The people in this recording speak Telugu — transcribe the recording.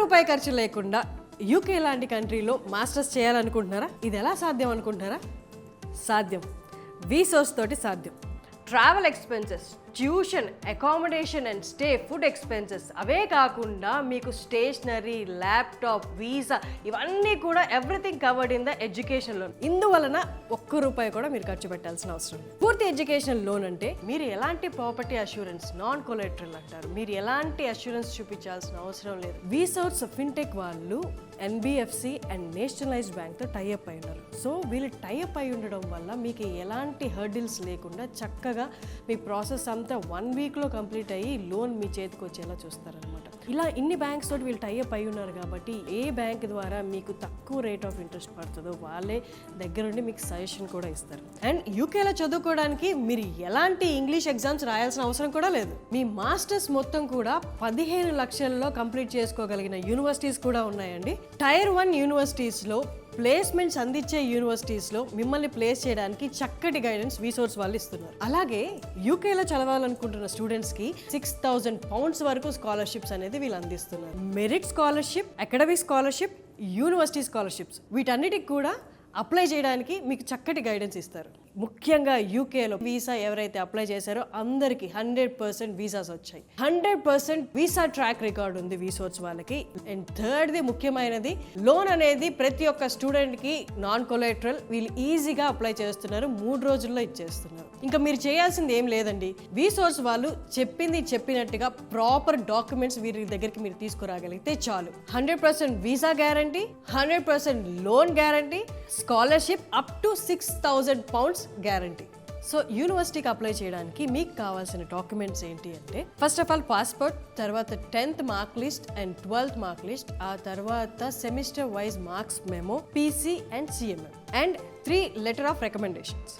రూపాయి ఖర్చు లేకుండా యూకే లాంటి కంట్రీలో మాస్టర్స్ చేయాలనుకుంటున్నారా? ఇది ఎలా సాధ్యం అనుకుంటున్నారా? సాధ్యం. వీసోర్స్ తోటి సాధ్యం. Travel expenses, tuition, accommodation and stay, food expenses, అవే కాకుండా మీకు స్టేషనరీ, ల్యాప్టాప్, వీసా, ఇవన్నీ కూడా everything covered in the education loan. ఇందువలన రూపాయి కూడా మీరు ఖర్చు పెట్టాల్సిన అవసరం లేదు. పూర్తి ఎడ్యుకేషన్ లోన్ అంటే మీరు ఎలాంటి ప్రాపర్టీ అష్యూరెన్స్, నాన్ కొలెటరల్ అంటారు, మీరు ఎలాంటి అష్యూరెన్స్ చూపించాల్సిన అవసరం లేదు. వీసోర్స్ ఫిన్టెక్ వాళ్ళు ఎన్బిఎఫ్సి అండ్ నేషనలైజ్డ్ బ్యాంక్ తో టైఅప్ అయి ఉన్నారు. సో వీళ్ళు టైఅప్ అయి ఉండడం వల్ల మీకు ఎలాంటి హర్డిల్స్ లేకుండా చక్కగా మీ ప్రాసెస్ అంతా 1 వీక్లో కంప్లీట్ అయ్యి లోన్ మీ చేతికి వచ్చేలా చూస్తారనమాట. ఇలా ఇన్ని బ్యాంక్స్ తోటి వీళ్ళు టైఅప్ అయి ఉన్నారు కాబట్టి ఏ బ్యాంక్ ద్వారా మీకు తక్కువ రేట్ ఆఫ్ ఇంట్రెస్ట్ పడుతుందో వాళ్ళే దగ్గరుండి మీకు సజెషన్ కూడా ఇస్తారు. అండ్ యూకేలో చదువుకోవడానికి మీరు ఎలాంటి ఇంగ్లీష్ ఎగ్జామ్స్ రాయాల్సిన అవసరం కూడా లేదు. మీ మాస్టర్స్ మొత్తం కూడా 15 లక్షల్లో కంప్లీట్ చేసుకోగలిగిన యూనివర్సిటీస్ కూడా ఉన్నాయండి. టైర్ 1 యూనివర్సిటీస్లో, ప్లేస్మెంట్స్ అందించే యూనివర్సిటీస్లో మిమ్మల్ని ప్లేస్ చేయడానికి చక్కటి గైడెన్స్ వీసోర్స్ వాళ్ళు ఇస్తున్నారు. అలాగే యూకేలో చదవాలనుకుంటున్న స్టూడెంట్స్కి £6,000 వరకు స్కాలర్షిప్స్ అనేది వీళ్ళు అందిస్తున్నారు. Merit scholarship, academic scholarship, university scholarships, వీటన్నిటికి కూడా అప్లై చేయడానికి మీకు చక్కటి గైడెన్స్ ఇస్తారు. ముఖ్యంగా యూకేలో వీసా ఎవరైతే అప్లై చేశారో అందరికి 100% వీసాస్ వచ్చాయి. 100% వీసా ట్రాక్ రికార్డ్ ఉంది వీసోర్స్ వాళ్ళకి. అండ్ థర్డ్ది ముఖ్యమైనది, లోన్ అనేది ప్రతి ఒక్క స్టూడెంట్ కి నాన్ కొలెటరల్, వీళ్ళు ఈజీగా అప్లై చేస్తున్నారు, 3 రోజుల్లో ఇచ్చేస్తున్నారు. ఇంకా మీరు చేయాల్సింది ఏం లేదండి. వీసోర్స్ వాళ్ళు చెప్పినట్టుగా ప్రాపర్ డాక్యుమెంట్స్ వీరి దగ్గరికి మీరు తీసుకురాగలిగితే చాలు. 100% visa guarantee, 100% loan guarantee, scholarship up to £6,000 guarantee. So యూనివర్సిటీకి అప్లై చేయడానికి మీకు కావాల్సిన డాక్యుమెంట్స్ ఏంటి అంటే, ఫస్ట్ ఆఫ్ ఆల్ పాస్పోర్ట్, తర్వాత 10th mark list and 12th mark list, ఆ తర్వాత semester wise marks memo, PC and CMM, and 3 letter of recommendations.